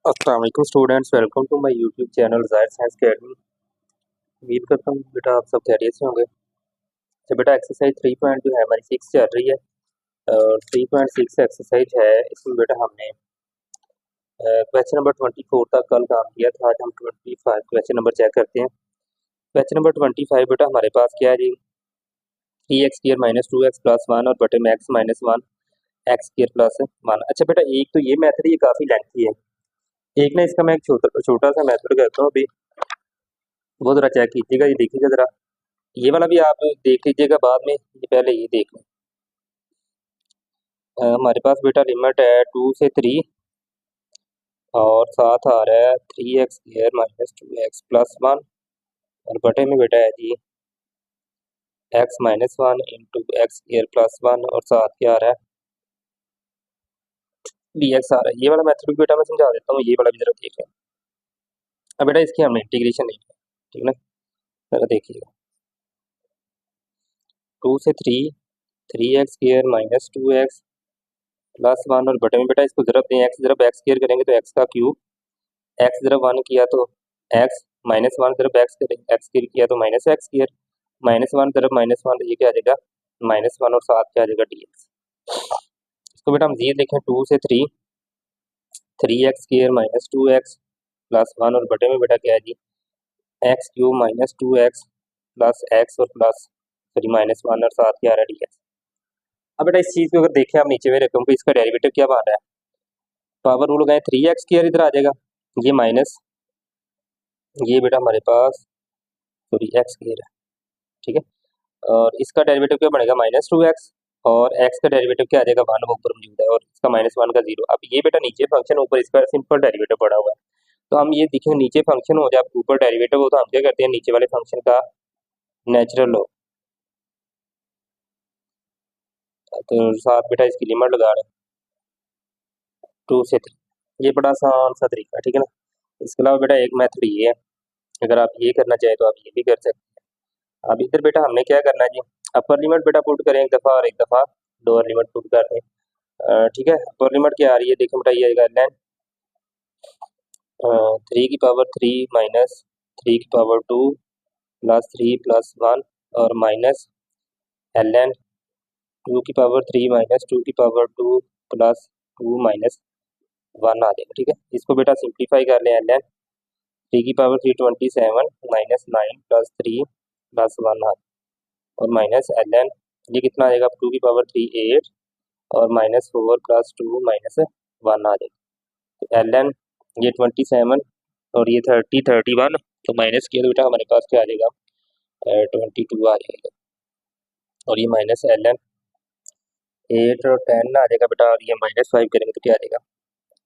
अस्सलाम वालेकुम students, welcome to my YouTube channel Zahir science academy. उम्मीद करता हूँ बेटा आप सब खैरियत से होंगे। तो बेटा एक्सरसाइज 3 जो है हमारी 6 चल रही है और 3.6 एक्सरसाइज है। इसमें बेटा हमने क्वेश्चन नंबर 24 तक कल काम किया था। आज हम 25 क्वेश्चन नंबर चेक करते हैं। क्वेश्चन नंबर 25 बेटा हमारे पास क्या है जी, 3x² - 2x + 1 और बटे में x - 1 x² + 1। अच्छा बेटा एक तो ये मेथड ये काफ़ी लेंथी है। एक ना इसका मैं एक छोटा सा मेथड करता हूँ अभी, वो ज़रा चेक कीजिएगा, ये देखिएगा ज़रा। ये वाला भी आप देख लीजिएगा बाद में, ये पहले ये देख लें। हमारे पास बेटा लिमिट है 2 से 3 और साथ आ रहा है 3x² - 2x + 1 और बटे में बेटा है जी x - 1 × x² + 1 और साथ क्या आ रहा है dx आ रहा है। ये वाला मेथड भी बेटा मैं समझा देता हूँ, ये वाला भी जरा देख लें। अब बेटा इसकी हमने इंटीग्रेशन नहीं है, ठीक है ना, जरा देखिएगा। 2 से 3 3x² - 2x + 1 और बटे में बेटा इसको ज़रब दें, x ज़रब x² करेंगे तो x का क्यूब, x ज़रब 1 किया तो x - 1 ज़रब x करेंगे, x² किया तो -x², -1 ज़रब -1 तो ये क्या आ जाएगा -1 और साथ क्या आ जाएगा dx। इसको बेटा हम ये देखें 2 से 3 3x² - 2x + 1 और बटे में बेटा क्या है जी x³ - 2x + x और प्लस सॉरी -1 और साथ क्या आ रहा है dx। अब बेटा इस चीज़ को अगर देखें आप नीचे में रकम को, इसका डेरिवेटिव क्या बन रहा है, पावर रूल लगाएं 3x² इधर आ जाएगा, ये माइनस ये बेटा हमारे पास सॉरी x² है, ठीक है। और इसका डेरिवेटिव क्या बनेगा -2x और x का डेरिवेटिव क्या आ जाएगा 1 वो ऊपर मौजूद है और इसका -1 का 0। अब ये बेटा नीचे फंक्शन, ऊपर इसका सिंपल डेरिवेटिव पड़ा हुआ है, तो हम ये देखें नीचे फंक्शन हो जब ऊपर डेरिवेटिव हो तो हम क्या करते हैं नीचे वाले फंक्शन का नेचुरल लो, तो साथ बेटा इसकी लिमिट लगा रहे हैं 2 से 3। ये बड़ा आसान सा तरीका है, ठीक है ना। इसके अलावा बेटा एक मेथड ये है, अगर आप ये करना चाहें तो आप ये भी कर सकते हैं। अब इधर बेटा हमने क्या करना है जी, अपर लिमिट बेटा पुट करें एक दफ़ा और एक दफ़ा लोअर लिमिट पुट कर दें, ठीक है। अपर लिमिट क्या आ रही है देखिए बेटा, ये आएगा ln 3 की पावर 3 माइनस 3 की पावर 2 प्लस 3 प्लस 1 और माइनस ln 2 की पावर 3 माइनस 2 की पावर 2 प्लस 2 माइनस 1 आ जाएगा, ठीक है। इसको बेटा सिंप्लीफाई कर लें, ln 3 की पावर 3 27 माइनस 9 प्लस 3 प्लस 1 आ, और माइनस ln ये कितना आ जाएगा 2 की पावर 3 8 और -4 प्लस 2 माइनस 1 आ जाएगा। तो ln ये 27 और ये 30 31 तो माइनस किया तो बेटा हमारे पास क्या आ जाएगा 22 आ जाएगा, और ये माइनस ln 8 और 10 आ जाएगा बेटा, और ये -5 करेंगे तो क्या आ जाएगा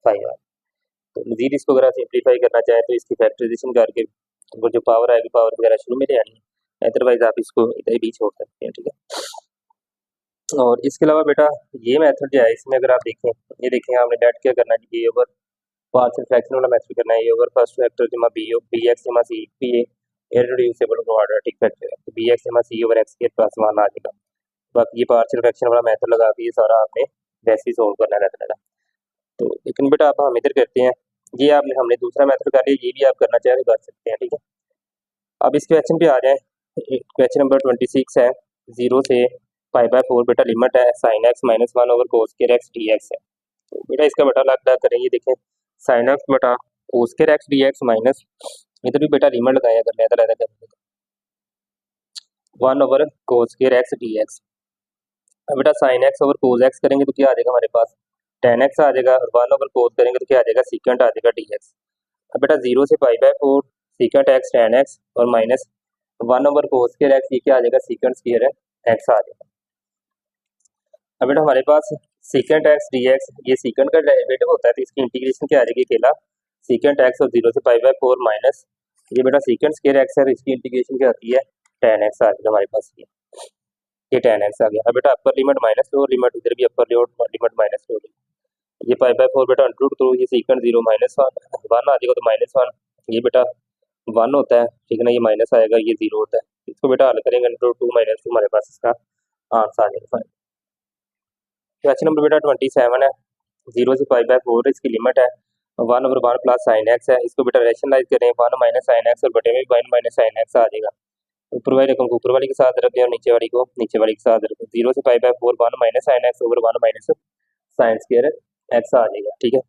5 आ। तो मजीद इसको अगर आप सिंप्लीफाई करना चाहें तो इसकी फैक्टराइजेशन करके वो जो पावर आएगी पावर वगैरह शुरू में ले आनी है, अदरवाइज आप इसको इधर भी छोड़ सकते हैं, ठीक है। और इसके अलावा बेटा ये मेथड जो है इसमें अगर आप देखें, ये देखें आपने डेट क्या करना है, ये ओवर पार्शियल फ्रैक्शन वाला मेथड करना है, ये ओवर फर्स्ट फैक्टर जमा बी एक्स जमा C P A irreducible quadratic factor है, तो बी एक्स जमा सी ओवर एक्स के प्लस 1 आ जाएगा। बाकी ये पार्शियल फ्रैक्शन वाला मेथड लगा के ये सारा आपने वैसे ही सोल्व करना रहता है। तो लेकिन बेटा आप हम इधर करते हैं, ये आपने हमने दूसरा मेथड कर लिया, ये भी आप करना चाहें तो कर सकते हैं, ठीक है। अब इस क्वेश्चन पे आ जाए, क्वेश्चन नंबर 26 है, 0 से π/4 बेटा लिमिट है sin x - 1 over cos square x dx है। तो बेटा इसका बेटा अलग अलग करेंगे, देखें sin x बटा cos square x dx minus इधर भी बेटा लिमिट लगाया कर लेता रहता करेंगे 1 over cos square x dx। अब बेटा sin x over cos x करेंगे तो क्या आ जाएगा हमारे पास tan x आ जाएगा, और 1 ओवर cos करेंगे तो क्या आ जाएगा secant आ जाएगा dx। अब बेटा 0 से π/4 secant x tan x और minus 1 over cos square x, ये क्या आ जाएगा secant square x आ जाएगा। अब बेटा हमारे पास secant x dx, ये secant का डेरिवेटिव होता है तो इसकी इंटीग्रेशन क्या आ जाएगी अकेला secant x और 0 से π/4 माइनस ये बेटा secant square x है, इसकी इंटीग्रेशन क्या आती है tan x आ जाएगा हमारे पास, ये tan x आ गया। अब बेटा upper limit minus lower limit, इधर भी अपर लिमिट माइनस लोअर, ये π/4 बेटा अंडर तो ये secant 0 माइनस 1 आ जाएगा तो -1, ये बेटा 1 होता है, ठीक है ना, ये माइनस आएगा, ये 0 होता है। इसको बेटा हल करेंगे अंडर 2 -2 हमारे पास इसका आंसर आ जाएगा। क्वेश्चन नंबर बेटा 27 है, 0 से π/4 इसकी लिमिट है 1/1 प्लस साइन एक्स है, इसको बेटा रेशनलाइज करें 1 माइनस साइन एक्स और बटे में 1 माइनस साइन एक्स आ जाएगा। ऊपर वाली रकम को ऊपर वाली के साथ रखें और नीचे वाली को नीचे वाली के साथ रखें। 0 से π/4 1 minus sine X over 1 minus sine square X आ जाएगा। ठीक है,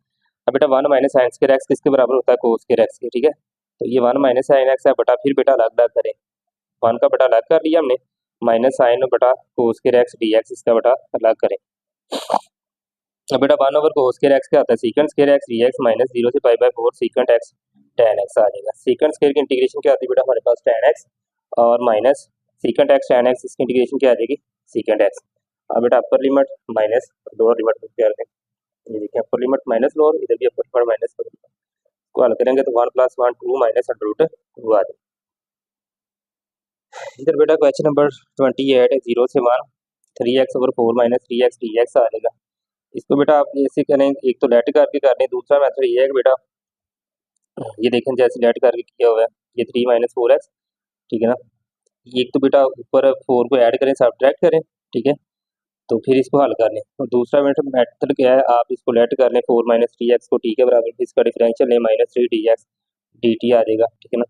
अब बेटा 1 माइनस साइन स्क्वायर एक्स किसके बराबर होता है? कोस स्क्वायर एक्स के। ठीक है, तो ये 1 माइनस साइन एक्स है बटा फिर बेटा अलग अलग करें, 1 का बटा अलग कर लिया हमने, माइनस साइन बटा cos square x D x इसका बटा अलग करें। अब बेटा 1 ओवर कोस स्क्वायर एक्स क्या आता है? Secant square x D x minus 0 से π/4 सीकेंट एक्स tan एक्स आ जाएगा। सीकेंट स्क्वायर की इंटीग्रेशन क्या आती है बेटा हमारे पास? tan एक्स और minus secant x tan x, इसकी इंटीग्रेशन क्या आ जाएगी? Secant x. अब बेटा upper limit minus lower limit कर दें, ये देखिए अपर लिमिट माइनस लोअर, इधर भी अपर लिमिट माइनस लोअर को हल करेंगे तो 1 + 1 2 माइनस √2 आ जाएगा। इधर बेटा क्वेश्चन नंबर 28 है 0 से 1 3x over 4 minus 3x dx आ जाएगा। इसको बेटा आप ऐसे करें, एक तो लेट करके कर लें, दूसरा मेथड ये है कि बेटा ये देखें जैसे लेट करके किया हुआ है, ये 3 माइनस 4x, ठीक है ना, एक तो बेटा ऊपर 4 को ऐड करें सब्ट्रैक्ट करें, ठीक है, तो फिर इसको हल कर लें। और दूसरा मेथड क्या है, आप इसको लेट कर लें 4 माइनस 3x को, ठीक है, बराबर इसका डिफरेंशियल लें माइनस 3 dx dt आ जाएगा। ठीक है ना,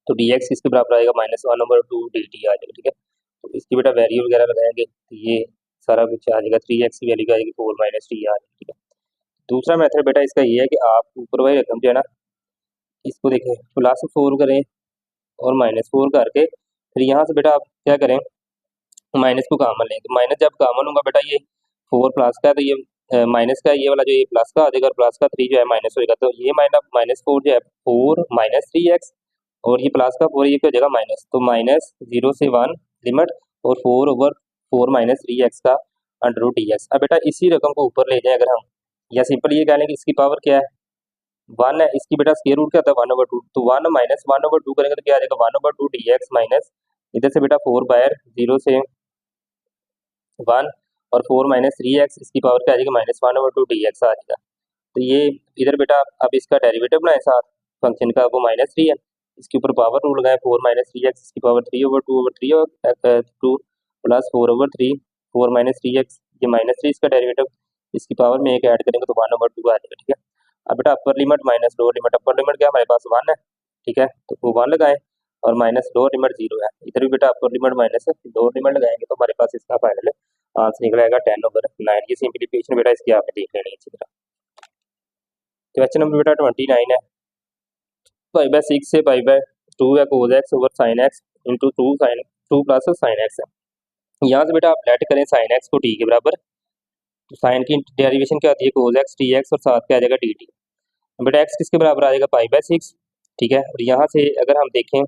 तो dx किसके बराबर आएगा? -1/2 dt आ जाएगा। ठीक है, तो इसकी बेटा वैल्यू वगैरह लगाएंगे तो ये सारा कुछ आ जाएगा, 3x की वैल्यू आ जाएगी 4 माइनस 3 आ जाएगी। ठीक है, दूसरा मेथड बेटा इसका ये है कि आप ऊपर वाली रकम जो है ना, इसको देखें +4 करें और -4 करके फिर यहाँ से बेटा आप क्या करें, माइनस को कॉमन लें, तो माइनस जब कॉमन होगा बेटा ये 4 प्लस का है, तो ये माइनस का ये वाला जो ये प्लस का आ जाएगा और प्लस का 3 जो है माइनस होएगा, तो ये -4 जो है 4 माइनस 3x और ये प्लस का 4 ये क्या हो जाएगा माइनस, तो -0 से 1 लिमिट और 4/4 माइनस 3x का √dx। अब बेटा इसी रकम को ऊपर ले जाएं अगर हम, या सिंपल ये कह लें कि इसकी पावर क्या है? 1 है, इसकी बेटा स्क्वायर रूट क्या होता है? 1/2, तो 1 माइनस 1/2 करेंगे तो क्या आ जाएगा? 1/2 dx माइनस इधर से बेटा 4/0 से 1 और 4 माइनस 3x, इसकी पावर क्या आ जाएगी? -1/2 dx आ जाएगा। तो ये इधर बेटा अब इसका डेरिवेटिव बनाए साथ फंक्शन का, वो -3 है, इसके ऊपर पावर रूल लगाए 4 माइनस 3x, इसकी पावर 3/2/3 और 2 प्लस 4/3 4 माइनस 3x, ये -3 इसका डेरिवेटिव, इसकी पावर में एक ऐड करेंगे तो 1/2 आ जाएगा। ठीक है, अब बेटा upper limit minus lower limit, upper limit क्या हमारे पास 1 है, ठीक है, तो वो 1 लगाएं और माइनस लोअर लिमिट 0 है, इधर भी बेटा upper limit minus lower limit लगाएंगे तो हमारे पास इसका फाइनल आंसर निकल आएगा 10/9। ये सिंप्लीफिकेशन बेटा इसकी आपने देख लेनी है अच्छी तरह। क्वेश्चन नंबर बेटा 29 है, π/6 से π/2 है cos x over sin x into 2 plus sin x है। यहाँ से बेटा आप लेट करें sin x को t के बराबर, तो साइन की डेरिवेशन क्या होती है? cos x dx और साथ क्या आ जाएगा dt। बेटा x किसके बराबर आ जाएगा? π/6, ठीक है, और यहाँ से अगर हम देखें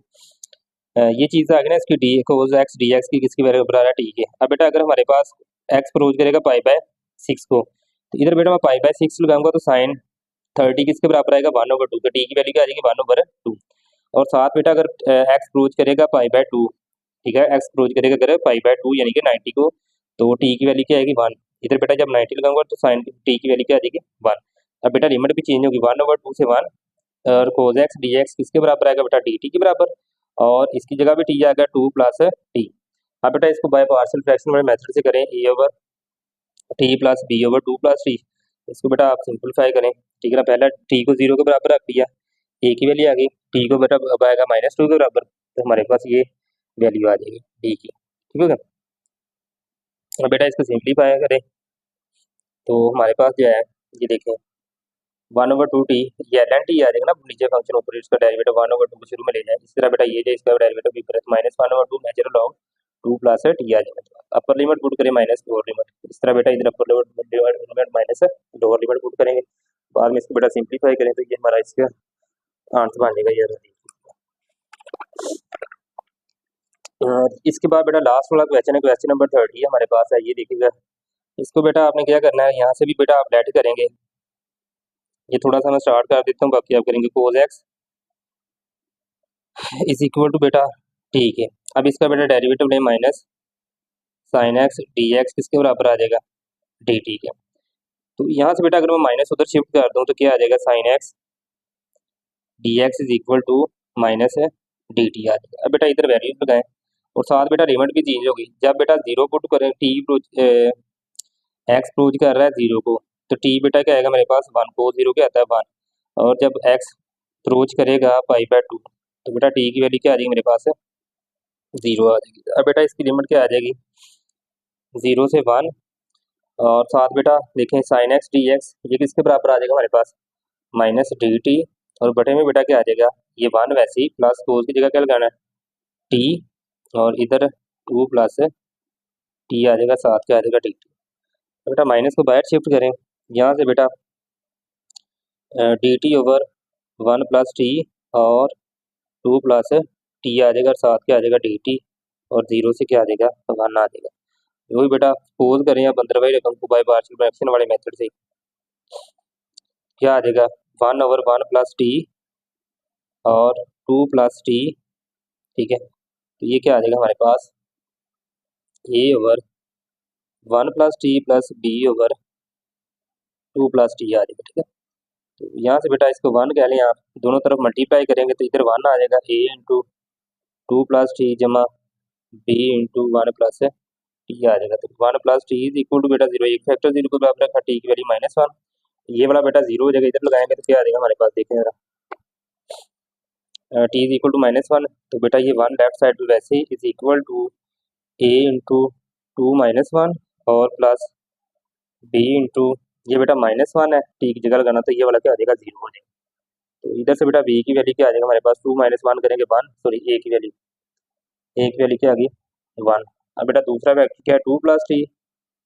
ये चीज़ आ गई ना इसकी डी cos x dx की किसके बराबर आ रहा है? t के। अब बेटा अगर हमारे पास x प्रोज करेगा π/6 को, तो इधर बेटा मैं π/6 लगाऊंगा तो साइन 30 किसके बराबर आएगा? 1/2, तो t की वैल्यू क्या आ जाएगी? 1/2 और साथ बेटा अगर x प्रोज करेगा π/2, ठीक है, x प्रोज करेगा अगर π/2 यानी कि 90 को, तो t की वैल्यू क्या आएगी? 1। इधर बेटा जब 90 लगाऊंगा तो साइन t की वैल्यू क्या आ जाएगी? 1। अब बेटा लिमिट भी चेंज होगी 1/2 से 1 और cos x dx किसके बराबर आएगा बेटा? dt के बराबर, और इसकी जगह भी t आ गया 2 प्लस t। अब बेटा इसको बाय पार्शियल फ्रैक्शन वाले मेथड से करें, a over t plus b over 2 plus t, इसको बेटा आप सिंपलीफाई करें, ठीक है ना, पहले t को 0 के बराबर रख दिया, a की वैल्यू आ गई, t को बेटा अब आएगा -2 के बराबर, तो हमारे पास ये वैल्यू आ जाएगी d की। ठीक है, अब बेटा इसको सिंपलीफाई करें तो हमारे पास जो है ये देखें 1/2 t, ये ln t आ जाएगा ना, नीचे फंक्शन ऊपर इसका डेरिवेटिव 1/2 को शुरू में ले जाए, इस तरह बेटा ये जो इसका डेरिवेटिव भी ऊपर -1/2 नेचुरल लॉग 2 प्लस t आ जाएगा। अपर लिमिट पुट करें माइनस लोअर लिमिट, इस तरह बेटा इधर upper limit minus lower limit put करेंगे, बाद में इसको बेटा सिंपलीफाई करें तो ये हमारा इसका आंसर बन जाएगा ये। इसके बाद बेटा लास्ट वाला क्वेश्चन है, क्वेश्चन नंबर 30 हमारे पास है, ये देखिएगा, इसको बेटा आपने क्या करना है, यहाँ से भी बेटा आप लेट करेंगे, ये थोड़ा सा मैं स्टार्ट कर देता हूँ, बाकी आप करेंगे cos x is equal to बेटा ठीक है। अब इसका बेटा डेरिवेटिव लें minus sine x D x किसके बराबर आ जाएगा? डी टी के। तो यहाँ से बेटा अगर मैं माइनस उधर शिफ्ट कर दूँ तो क्या आ जाएगा? Sine x D X is equal to minus D T आ जाएगा। अब बेटा इधर वैल्यू लगाएं और साथ बेटा लिमिट भी चेंज होगी, जब बेटा 0 पुट करें, टी एक्स प्रोज कर रहा है 0 को, तो टी बेटा क्या आएगा मेरे पास 1, cos 0 क्या आता है 1, और जब x अप्रोच करेगा π/2 तो बेटा टी की वैल्यू क्या आ जाएगी मेरे पास 0 आ जाएगी। अब बेटा इसकी लिमिट क्या आ जाएगी 0 से 1, और साथ बेटा देखें sin x dx ये किसके बराबर आ जाएगा हमारे पास माइनस dt, और बटे में बेटा क्या आ जाएगा ये 1 वैसे ही प्लस कोस की जगह क्या लगाना है t, और इधर 2 प्लस टी आ जाएगा, साथ क्या आ जाएगा dt। तो बेटा माइनस को बाहर शिफ्ट करें, यहाँ से बेटा dt ओवर 1 प्लस टी और 2 प्लस टी आ जाएगा, और साथ क्या आ जाएगा dt, और 0 से क्या आ जाएगा 1 आ जाएगा। वही बेटा पोज करें आप अंदरवाई रकम को बाय पार्शियल फ्रैक्शन वाले मेथड से, क्या आ जाएगा 1 ओवर 1 प्लस टी और 2 प्लस टी, ठीक है। तो ये क्या आ जाएगा हमारे पास a over 1 plus T plus b over 2 plus T आ जाएगा, ठीक है। तो यहाँ से बेटा इसको 1 कह लें आप, दोनों तरफ मल्टीप्लाई करेंगे तो इधर 1 आ जाएगा a इंटू 2 प्लस टी जमा b इंटू 1 प्लस टी आ जाएगा। तो 1 plus t is equal to बेटा 0, एक फैक्टर 0 को बराबर रखा, टी की वैल्यू -1, ये वाला बेटा 0 हो जाएगा, इधर लगाएंगे तो क्या आ जाएगा हमारे पास देखें जरा टी इज इक्वल टू -1, तो बेटा ये 1 लेफ्ट साइड पे वैसे ही is equal to a into 2 -1 और प्लस b इंटू ये बेटा -1 है, टी की जगह लगाना तो ये वाला क्या आ जाएगा 0 हो जाएगा। तो इधर से बेटा b की वैल्यू क्या आ जाएगा हमारे पास 2 -1 करेंगे 1, सॉरी a की वैल्यू क्या आ गई 1। अब बेटा दूसरा वेक्टर क्या है 2 प्लस टी,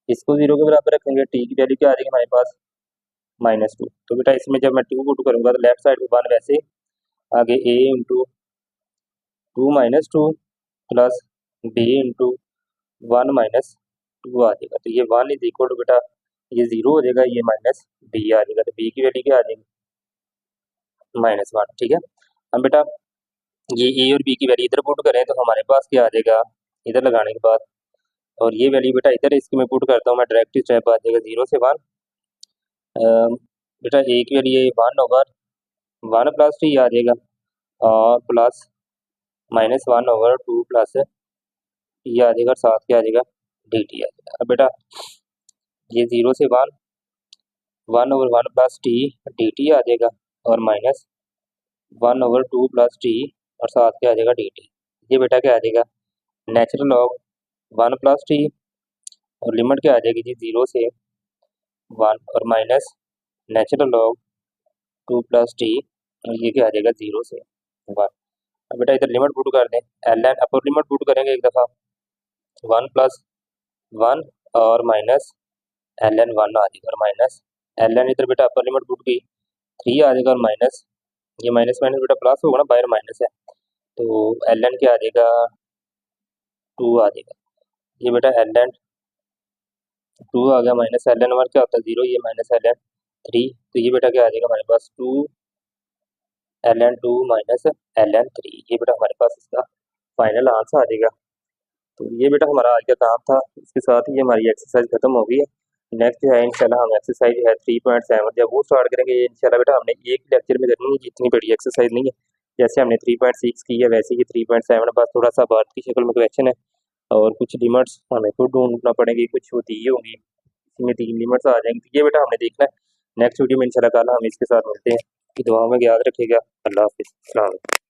इसको 0 के बराबर रखेंगे, टी की वैल्यू क्या आ जाएगी हमारे पास -2। तो बेटा इसमें जब मैं 2 पुट करूंगा तो लेफ्ट साइड पे 1 वैसे आगे a into 2 -2 plus b into 1 -2 आ जाएगा। तो ये 1 इज इक्वल टू बेटा ये 0 हो जाएगा, ये माइनस b आ जाएगा, तो b की वैल्यू क्या आ जाएगी -1, ठीक है। हम बेटा ये a और b की वैल्यू इधर पुट करें तो हमारे पास क्या आ जाएगा इधर लगाने के बाद, और ये वैल्यू बेटा इधर इसकी मैं पुट करता हूँ मैं डायरेक्ट स्टेप आ जाएगा 0 से 1, बेटा a की वैल्यू 1 ओवर 1 प्लस टी आ जाएगा, और प्लस -1 ओवर 2 प्लस टी आ जाएगा, साथ क्या आ जाएगा डी टी आ जाएगा। अब बेटा ये 0 से 1 over 1 plus T D T आ जाएगा, और -1 ओवर 2 प्लस टी और साथ क्या आ जाएगा डी टी। ये बेटा क्या आ जाएगा नेचुरल लॉग 1 प्लस टी, और लिमिट क्या आ जाएगी जी 0 से 1, और minus natural log 2 plus T, और ये क्या आ जाएगा 0 से 1। अब बेटा इधर लिमिट पुट कर दें, L an upper limit put करेंगे एक दफ़ा 1 प्लस 1 और माइनस एल एन 1 आ जाएगा, और माइनस एल एन इधर बेटा अपर लिमिट पुट की 3 आ जाएगा, और माइनस ये माइनस माइनस बेटा प्लस होगा ना, बाहर माइनस है, तो एल एन क्या आ जाएगा 2 आ जाएगा। ये बेटा एल एन 2 आ गया, माइनस एल एन 1 क्या होता है 0, ये माइनस एल एन 3, तो ये बेटा क्या आ जाएगा हमारे पास 2 l n 2 minus l n 3, ये बेटा हमारे पास इसका फाइनल आंसर आ जाएगा। तो ये बेटा हमारा आज का काम था, इसके साथ ही हमारी एक्सरसाइज खत्म हो गई है। नेक्स्ट जो है इंशाल्लाह हम एक्सरसाइज है 3.7 जब वो स्टार्ट करेंगे, इंशाल्लाह बेटा हमने एक लेक्चर में करनी है, इतनी बड़ी एक्सरसाइज नहीं है, जैसे हमने 3.6 की है वैसे ही 3.7 बस थोड़ा सा बात की शक्ल में क्वेश्चन है, और कुछ लिमिट्स हमें खुद ढूंढना पड़ेगी, कुछ वो दी होंगी, इसमें 3 लिमिट्स आ जाएंगी, तो ये बेटा हमने देखना है। नेक्स्ट वीडियो में इंशाल्लाह कल हम इसके साथ मिलते हैं, कि दुआ में याद रखिएगा। अल्लाह हाफिज़।